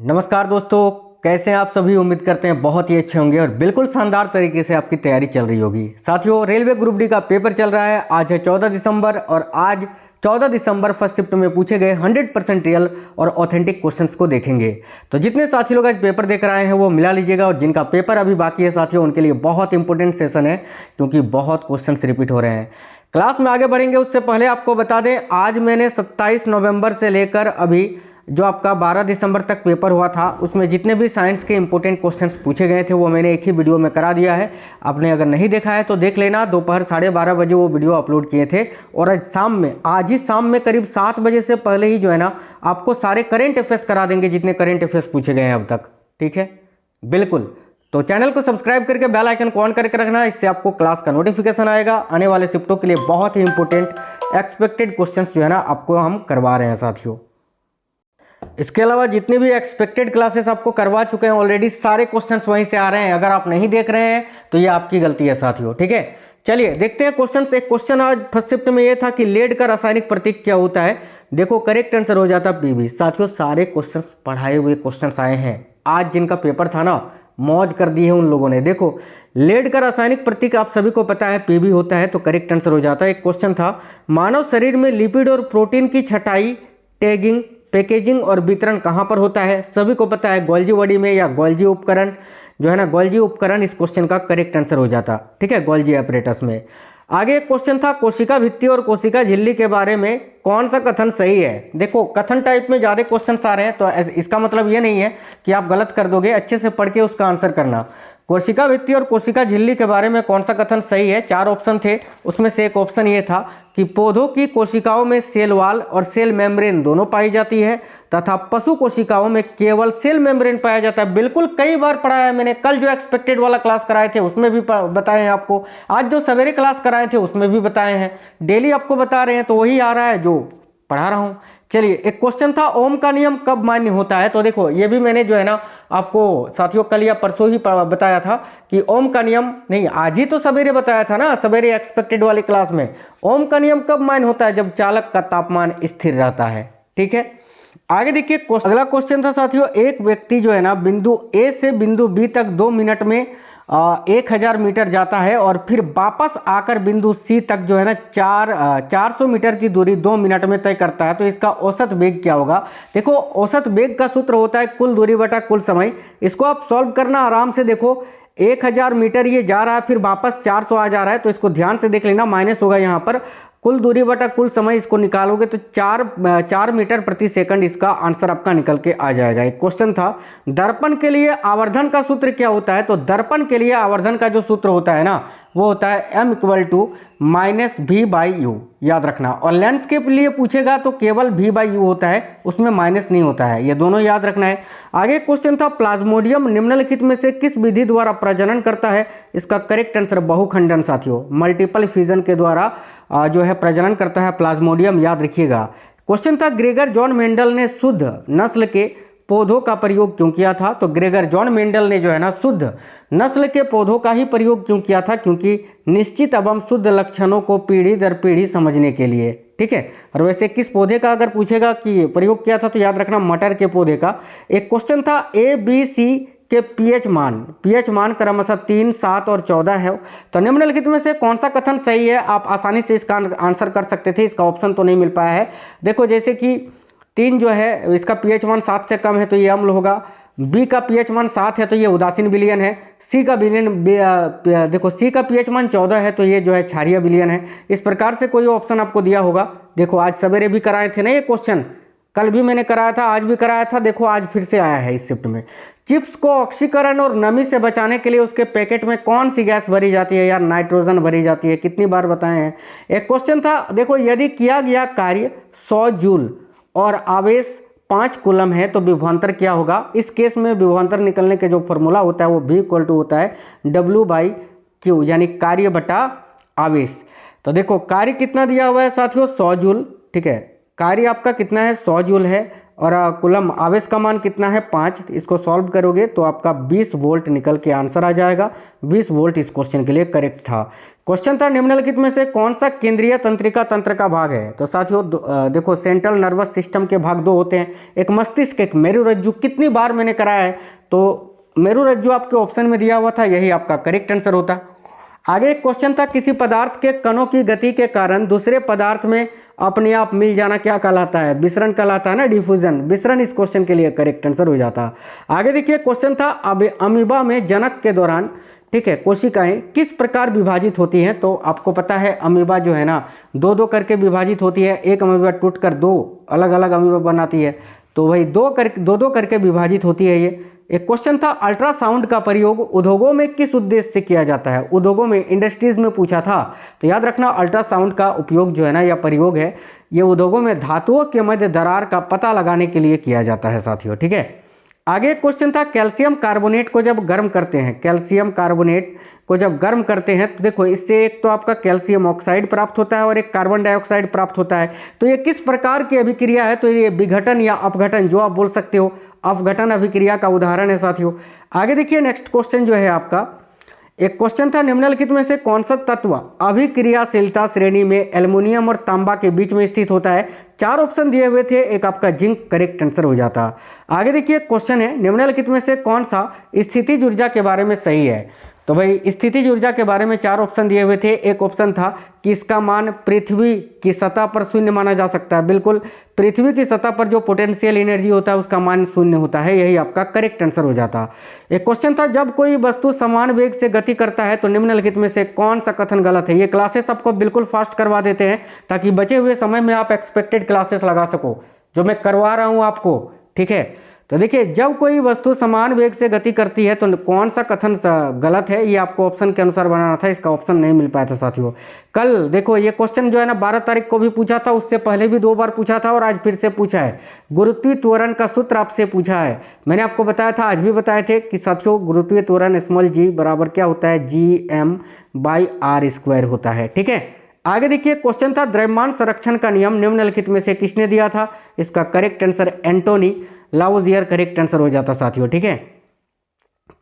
नमस्कार दोस्तों, कैसे हैं आप सभी। उम्मीद करते हैं बहुत ही अच्छे होंगे और बिल्कुल शानदार तरीके से आपकी तैयारी चल रही होगी। साथियों, रेलवे ग्रुप डी का पेपर चल रहा है। आज है 14 दिसंबर और आज 14 दिसंबर फर्स्ट शिफ्ट में पूछे गए 100% रियल और ऑथेंटिक क्वेश्चंस को देखेंगे। तो जितने साथी लोग आज पेपर देख रहे हैं वो मिला लीजिएगा, और जिनका पेपर अभी बाकी है साथियों उनके लिए बहुत इंपॉर्टेंट सेशन है, क्योंकि बहुत क्वेश्चन रिपीट हो रहे हैं। क्लास में आगे बढ़ेंगे उससे पहले आपको बता दें, आज मैंने 27 नवंबर से लेकर अभी जो आपका 12 दिसंबर तक पेपर हुआ था उसमें जितने भी साइंस के इंपॉर्टेंट क्वेश्चंस पूछे गए थे वो मैंने एक ही वीडियो में करा दिया है। आपने अगर नहीं देखा है तो देख लेना। दोपहर 12:30 बजे वो वीडियो अपलोड किए थे, और आज ही शाम में करीब 7 बजे से पहले ही जो है ना आपको सारे करेंट अफेयर्स करा देंगे, जितने करेंट अफेयर्स पूछे गए हैं अब तक। ठीक है, बिल्कुल। तो चैनल को सब्सक्राइब करके बेल आइकन को ऑन करके रखना, इससे आपको क्लास का नोटिफिकेशन आएगा। आने वाले शिफ्टों के लिए बहुत ही इंपॉर्टेंट एक्सपेक्टेड क्वेश्चंस जो है ना आपको हम करवा रहे हैं साथियों। इसके अलावा जितने भी एक्सपेक्टेड क्लासेस आपको करवा चुके हैं ऑलरेडी, सारे क्वेश्चंस वहीं से आ रहे हैं। अगर आप नहीं देख रहे हैं तो ये आपकी गलती है साथियों। ठीक है, चलिए देखते हैं क्वेश्चंस। एक क्वेश्चन आज फर्स्ट शिफ्ट में ये था कि लेड का रासायनिक प्रतीक क्या होता है। देखो, करेक्ट आंसर हो जाता पीबी। साथियों, सारे क्वेश्चंस पढ़ाए हुए क्वेश्चंस आए हैं। आज जिनका पेपर था ना, मौज कर दी है उन लोगों ने। देखो, लेड का रासायनिक प्रतीक आप सभी को पता है पीबी होता है, तो करेक्ट आंसर हो जाता है। एक क्वेश्चन था, मानव शरीर में लिपिड और प्रोटीन की छटाई, टैगिंग, पैकेजिंग और वितरण कहां पर होता है। सभी को पता है गोल्जी बॉडी में या गोल्जी उपकरण जो है ना, गोल्जी उपकरण इस क्वेश्चन का करेक्ट आंसर हो जाता। ठीक है, गोल्जी एपरेटस में। आगे एक क्वेश्चन था, कोशिका भित्ति और कोशिका झिल्ली के बारे में कौन सा कथन सही है। देखो, कथन टाइप में ज्यादा क्वेश्चन आ रहे हैं, तो इसका मतलब ये नहीं है कि आप गलत कर दोगे। अच्छे से पढ़ के उसका आंसर करना। कोशिका भित्ति और कोशिका झिल्ली के बारे में कौन सा कथन सही है। 4 ऑप्शन थे, उसमें से एक ऑप्शन ये था कि पौधों की कोशिकाओं में सेल वॉल और सेल मेम्ब्रेन दोनों पाई जाती है, तथा पशु कोशिकाओं में केवल सेल मेम्ब्रेन पाया जाता है। बिल्कुल, कई बार पढ़ाया है मैंने। कल जो एक्सपेक्टेड वाला क्लास कराए थे उसमें भी बताए हैं आपको, आज जो सवेरे क्लास कराए थे उसमें भी बताए हैं। डेली आपको बता रहे हैं, तो वही आ रहा है जो पढ़ा रहा हूं। चलिए, एक क्वेश्चन था, ओम का नियम कब मान्य होता है। तो देखो, ये भी मैंने जो है ना आपको साथियों कल या परसों ही बताया था कि ओम का नियम, नहीं आज ही तो सवेरे बताया था ना, सवेरे एक्सपेक्टेड वाली क्लास में। ओम का नियम कब मान्य होता है, जब चालक का तापमान स्थिर रहता है। ठीक है, आगे देखिए, अगला क्वेश्चन था साथियों, एक व्यक्ति जो है ना बिंदु ए से बिंदु बी तक 2 मिनट में 1000 मीटर जाता है, और फिर वापस आकर बिंदु सी तक जो है ना 400 मीटर की दूरी 2 मिनट में तय करता है। तो इसका औसत वेग क्या होगा। देखो, औसत वेग का सूत्र होता है कुल दूरी बटा कुल समय। इसको आप सॉल्व करना आराम से। देखो, 1000 मीटर ये जा रहा है, फिर वापस 400 आ जा रहा है, तो इसको ध्यान से देख लेना। माइनस होगा यहाँ पर, कुल दूरी बटा कुल समय इसको निकालोगे तो 4 मीटर प्रति सेकंड इसका आंसर आपका निकल के आ जाएगा। एक क्वेश्चन था, दर्पण के लिए आवर्धन का सूत्र क्या होता है। तो दर्पण के लिए आवर्धन का जो सूत्र होता है ना, वो होता है m = -v/u, याद रखना। और लेंस के लिए पूछेगा तो केवल v/u होता है, उसमें माइनस नहीं होता है। ये दोनों याद रखना है। आगे क्वेश्चन था, प्लाज्मोडियम निम्नलिखित में से किस विधि द्वारा प्रजनन करता है। इसका करेक्ट आंसर बहुखंडन साथियों, मल्टीपल फिजन के द्वारा जो है प्रजनन करता है प्लाज्मोडियम, याद रखिएगा। क्वेश्चन था, ग्रेगर जॉन मेंडल ने शुद्ध नस्ल के पौधों का प्रयोग क्यों किया था। तो ग्रेगर जॉन मेंडल ने जो है ना शुद्ध नस्ल के पौधों का ही प्रयोग क्यों किया था, क्योंकि निश्चित एवं शुद्ध लक्षणों को पीढ़ी दर पीढ़ी समझने के लिए। ठीक है, और वैसे किस पौधे का अगर पूछेगा कि प्रयोग किया था, तो याद रखना मटर के पौधे का। एक क्वेश्चन था, ABC के पीएच मान क्रमशः 3, 7 और 14 है। तो निम्नलिखित में से कौन सा कथन सही है। आप आसानी से इसका आंसर कर सकते थे, इसका ऑप्शन तो नहीं मिल पाया है। देखो, जैसे कि 3 जो है इसका पीएच मान 7 से कम है तो ये अम्ल होगा। बी का पीएच मान 7 है तो ये उदासीन विलयन है। सी का देखो सी का पीएच मान 14 है तो ये जो है क्षारीय विलयन है। इस प्रकार से कोई ऑप्शन आपको दिया होगा। देखो, आज सवेरे भी कराए थे ना ये क्वेश्चन, कल भी मैंने कराया था, आज भी कराया था। देखो, आज फिर से आया है इस शिफ्ट में। चिप्स को ऑक्सीकरण और नमी से बचाने के लिए उसके पैकेट में कौन सी गैस भरी जाती है। यार, नाइट्रोजन भरी जाती है। कितनी बार बताए हैं। एक क्वेश्चन था, देखो, यदि किया गया कार्य 100 जूल और आवेश 5 कूलम है तो विभवांतर क्या होगा। इस केस में विभवांतर निकलने के जो फॉर्मूला होता है वो V होता है W/Q, यानी कार्य बटा आवेश। तो देखो, कार्य कितना दिया हुआ है साथियों, 100 जूल। ठीक है, कार्य आपका कितना है, 100 जूल है, और कूलम आवेश का मान कितना है 5। इसको सॉल्व करोगे तो आपका 20 वोल्ट निकल के आंसर आ जाएगा। 20 वोल्ट इस क्वेश्चन के लिए करेक्ट था। क्वेश्चन था निम्नलिखित में से कौन सा केंद्रीय तंत्रिका तंत्र का भाग है। तो साथियों देखो सेंट्रल नर्वस सिस्टम के भाग दो होते हैं, एक मस्तिष्क एक मेरुरज्जु। कितनी बार मैंने कराया है, तो मेरुरज्जु आपके ऑप्शन में दिया हुआ था, यही आपका करेक्ट आंसर होता। आगे एक क्वेश्चन था किसी पदार्थ के कणों की गति के कारण दूसरे पदार्थ में अपने आप मिल जाना क्या कहलाता है, विसरण कहलाता है ना, डिफ्यूजन। विसरण इस क्वेश्चन के लिए करेक्ट आंसर हो जाता। आगे देखिए क्वेश्चन था अमीबा में जनक के दौरान, ठीक है, कोशिकाएं किस प्रकार विभाजित होती हैं। तो आपको पता है अमीबा जो है ना दो दो करके विभाजित होती है, एक अमीबा टूटकर दो अलग अलग अमीबा बनाती है, तो वही दो दो करके विभाजित होती है ये। एक क्वेश्चन था अल्ट्रासाउंड का प्रयोग उद्योगों में किस उद्देश्य से किया जाता है। उद्योगों में, इंडस्ट्रीज में पूछा था, तो याद रखना अल्ट्रासाउंड का उपयोग जो है ना या प्रयोग है ये उद्योगों में धातुओं के मध्य दरार का पता लगाने के लिए किया जाता है साथियों, ठीक है। आगे क्वेश्चन था कैल्शियम कार्बोनेट को जब गर्म करते हैं, कैल्शियम कार्बोनेट को जब गर्म करते हैं तो देखो इससे एक तो आपका कैल्शियम ऑक्साइड प्राप्त होता है और एक कार्बन डाइऑक्साइड प्राप्त होता है। तो ये किस प्रकार की अभिक्रिया है, तो ये विघटन या अपघटन जो आप बोल सकते हो, अपघटन अभिक्रिया का उदाहरण है साथियों। आगे देखिए नेक्स्ट क्वेश्चन जो है आपका, एक क्वेश्चन था निम्नलिखित में से कौन सा तत्व अभिक्रियाशीलता श्रेणी में एल्युमिनियम और तांबा के बीच में स्थित होता है। 4 ऑप्शन दिए हुए थे, एक आपका जिंक करेक्ट आंसर हो जाता। आगे देखिए क्वेश्चन है निम्नलिखित में से कौन सा स्थितिज ऊर्जा के बारे में सही है। तो भाई स्थितिज ऊर्जा के बारे में 4 ऑप्शन दिए हुए थे। एक ऑप्शन था कि इसका मान पृथ्वी की सतह पर शून्य माना जा सकता है। बिल्कुल, पृथ्वी की सतह पर जो पोटेंशियल एनर्जी होता है उसका मान शून्य होता है, यही आपका करेक्ट आंसर हो जाता। एक क्वेश्चन था जब कोई वस्तु समान वेग से गति करता है तो निम्नलिखित में से कौन सा कथन गलत है। ये क्लासेस आपको बिल्कुल फास्ट करवा देते हैं ताकि बचे हुए समय में आप एक्सपेक्टेड क्लासेस लगा सको, जो मैं करवा रहा हूं आपको, ठीक है। तो देखिए जब कोई वस्तु समान वेग से गति करती है तो कौन सा कथन गलत है, ये आपको ऑप्शन के अनुसार बनाना था, इसका ऑप्शन नहीं मिल पाया था साथियों। कल देखो ये क्वेश्चन जो है ना 12 तारीख को भी पूछा था, उससे पहले भी 2 बार पूछा था और आज फिर से पूछा है। गुरुत्वीय त्वरण का सूत्र आपसे पूछा है, मैंने आपको बताया था, आज भी बताए थे कि साथियों गुरुत्वीय त्वरण स्मॉल जी बराबर क्या होता है, Gm/r² होता है, ठीक है। आगे देखिए क्वेश्चन था द्रव्यमान संरक्षण का नियम निम्नलिखित में से किसने दिया था। इसका correct answer Antoine Lavoisier correct answer हो जाता साथियों, ठीक है।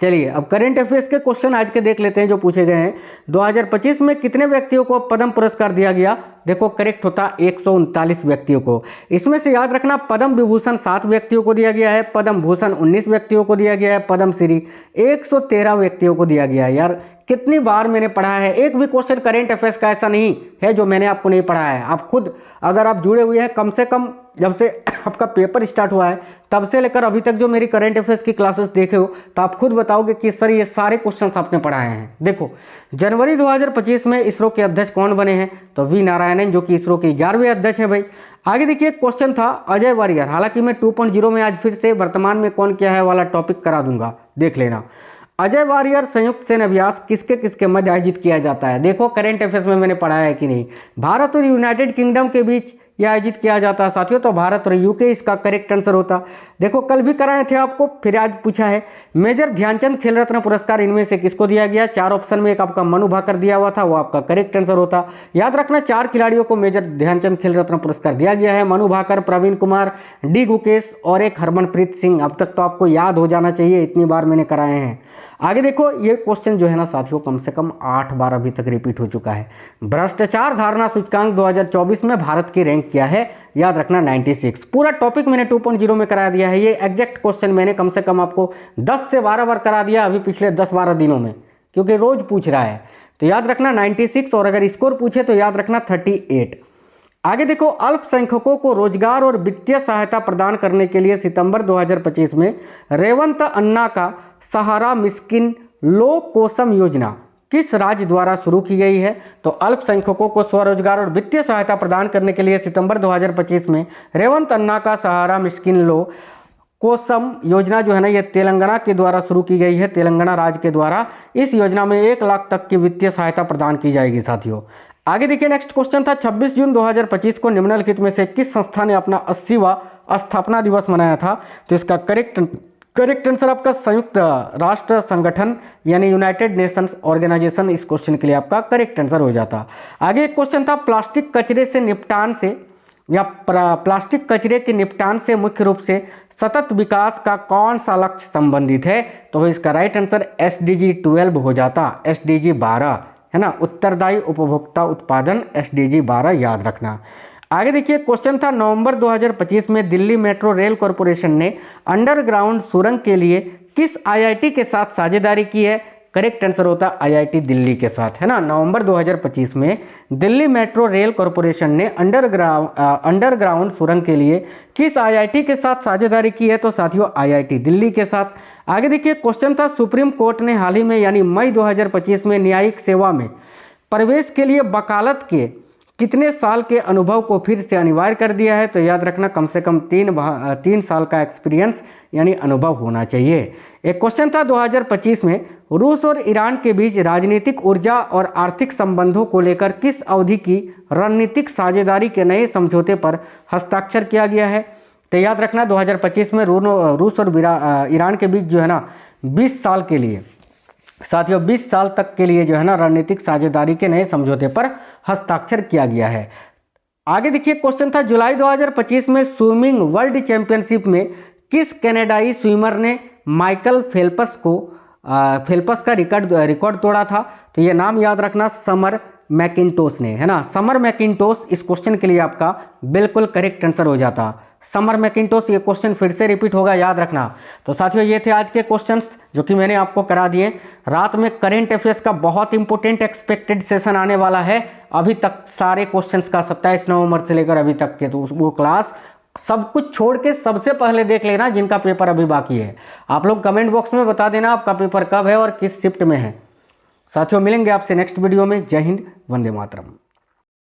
चलिए अब करंट अफेयर्स के क्वेश्चन आज के देख लेते हैं जो पूछे गए हैं। 2025 में कितने व्यक्तियों को पद्म पुरस्कार दिया गया। देखो करेक्ट होता 139 व्यक्तियों को। इसमें से याद रखना पद्म विभूषण 7 व्यक्तियों को दिया गया है, पद्म भूषण 19 व्यक्तियों को दिया गया है, पद्म श्री 113 व्यक्तियों को दिया गया है। यार कितनी बार मैंने पढ़ा है, एक भी क्वेश्चन करंट अफेयर्स का ऐसा नहीं है जो मैंने आपको नहीं पढ़ाया है। आप खुद अगर आप जुड़े हुए हैं कम से कम जब से आपका पेपर स्टार्ट हुआ है तब से लेकर अभी तक जो मेरी करंट अफेयर्स की क्लासेस देखे हो तो आप खुद बताओगे कि सर ये सारे क्वेश्चंस आपने पढ़ाए हैं। देखो जनवरी 2025 में इसरो के अध्यक्ष कौन बने हैं, तो वी नारायणन जो कि इसरो के 11वें अध्यक्ष है भाई। आगे देखिए क्वेश्चन था अजय वारियर, हालांकि मैं 2.0 में आज फिर से वर्तमान में कौन क्या है वाला टॉपिक करा दूंगा, देख लेना। अजय वारियर संयुक्त सेना अभ्यास किसके किसके मध्य आयोजित किया जाता है। देखो करंट अफेयर्स में मैंने पढ़ाया है कि नहीं, भारत और यूनाइटेड किंगडम के बीच यह आयोजित किया जाता है साथियों, तो भारत और यूके इसका करेक्ट आंसर होता। देखो कल भी कराए थे आपको, फिर आज पूछा है मेजर ध्यानचंद खेल रत्न पुरस्कार इनमें से किसको दिया गया। 4 ऑप्शन में एक आपका मनु भाकर दिया हुआ था, वो आपका करेक्ट आंसर होता। याद रखना 4 खिलाड़ियों को मेजर ध्यानचंद खेल रत्न पुरस्कार दिया गया है, मनु भाकर, प्रवीण कुमार, डी गुकेश और एक हरमनप्रीत सिंह। अब तक तो आपको याद हो जाना चाहिए, इतनी बार मैंने कराए हैं। आगे देखो ये क्वेश्चन जो है ना साथियों कम से कम 8 बार अभी तक रिपीट हो चुका है। भ्रष्टाचार धारणा सूचकांक 2024 में भारत की रैंक क्या है, याद रखना 96। पूरा टॉपिक मैंने 2.0 में करा दिया है। ये एग्जैक्ट क्वेश्चन मैंने कम से कम आपको 10 से 12 बार करा दिया अभी पिछले 10-12 दिनों में, क्योंकि रोज पूछ रहा है। तो याद रखना 96 और अगर स्कोर पूछे तो याद रखना 38। आगे देखो अल्पसंख्यकों को रोजगार और वित्तीय सहायता प्रदान करने के लिए सितंबर 2025 में रेवंत अन्ना का सहारा मिस्किन लो कोसम योजना किस राज्य द्वारा शुरू की गई है। तो अल्पसंख्यकों को स्वरोजगार और वित्तीय सहायता प्रदान करने के लिए सितंबर 2025 में रेवंत अन्ना का सहारा मिस्किन लो कोसम योजना जो है ना ये तेलंगाना के द्वारा शुरू की गई है, तेलंगाना राज्य के द्वारा। इस योजना में 1 लाख तक की वित्तीय सहायता प्रदान की जाएगी साथियों। आगे देखिए नेक्स्ट क्वेश्चन था 26 जून 2025 को निम्नलिखित में से किस संस्था ने अपना 80वां स्थापना दिवस मनाया था। तो इसका करेक्ट आंसर आपका संयुक्त राष्ट्र संगठन यानी यूनाइटेड नेशंस ऑर्गेनाइजेशन, इस क्वेश्चन के लिए आपका करेक्ट आंसर हो जाता। आगे एक क्वेश्चन था प्लास्टिक कचरे से निपटान से या प्लास्टिक कचरे के निपटान से मुख्य रूप से सतत विकास का कौन सा लक्ष्य संबंधित है? तो इसका राइट आंसर SDG 12 हो जाता, SDG 12 है ना, उत्तरदायी उपभोक्ता उत्पादन, SDG 12 याद रखना। आगे देखिए, क्वेश्चन था नवंबर 2025 में दिल्ली मेट्रो रेल कॉरपोरेशन ने अंडरग्राउंड सुरंग के लिए किस IIT के साथ साझेदारी की है? करेक्ट आंसर होता है IIT दिल्ली के साथ, है ना। नवंबर 2025 में दिल्ली मेट्रो रेल कॉरपोरेशन ने अंडरग्राउंड सुरंग के लिए किस IIT के साथ साझेदारी की है? तो साथियों IIT दिल्ली के साथ। आगे देखिए, क्वेश्चन था सुप्रीम कोर्ट ने हाल ही में यानी मई 2025 में न्यायिक सेवा में प्रवेश के लिए वकालत के कितने साल के अनुभव को फिर से अनिवार्य कर दिया है? तो याद रखना कम से कम 3 साल का एक्सपीरियंस यानी अनुभव होना चाहिए। एक क्वेश्चन था 2025 में रूस और ईरान के बीच राजनीतिक, ऊर्जा और आर्थिक संबंधों को लेकर किस अवधि की रणनीतिक साझेदारी के नए समझौते पर हस्ताक्षर किया गया है? तो याद रखना 2025 में रूस और ईरान के बीच जो है ना 20 साल के लिए, साथियों 20 साल तक के लिए जो है ना रणनीतिक साझेदारी के नए समझौते पर हस्ताक्षर किया गया है। आगे देखिए, क्वेश्चन था जुलाई 2025 में स्विमिंग वर्ल्ड चैंपियनशिप में किस कनाडाई स्विमर ने माइकल फेल्प्स का रिकॉर्ड तोड़ा था? तो ये नाम याद रखना, समर मैकिंटोश ने, है ना। समर मैकिंटोश इस क्वेश्चन के लिए आपका बिल्कुल करेक्ट आंसर हो जाता, समर मैकिंटोश। ये क्वेश्चन फिर से रिपीट होगा, याद रखना। तो साथियों ये थे आज के क्वेश्चंस जो कि मैंने आपको करा दिए। रात में करंट अफेयर्स का बहुत इंपॉर्टेंट एक्सपेक्टेड सेशन आने वाला है। अभी तक सारे क्वेश्चंस का 27 नवंबर से लेकर अभी तक के, तो वो क्लास सब कुछ छोड़ के सबसे पहले देख लेना जिनका पेपर अभी बाकी है। आप लोग कमेंट बॉक्स में बता देना आपका पेपर कब है और किस शिफ्ट में है। साथियों मिलेंगे आपसे नेक्स्ट वीडियो में। जय हिंद, वंदे मातरम।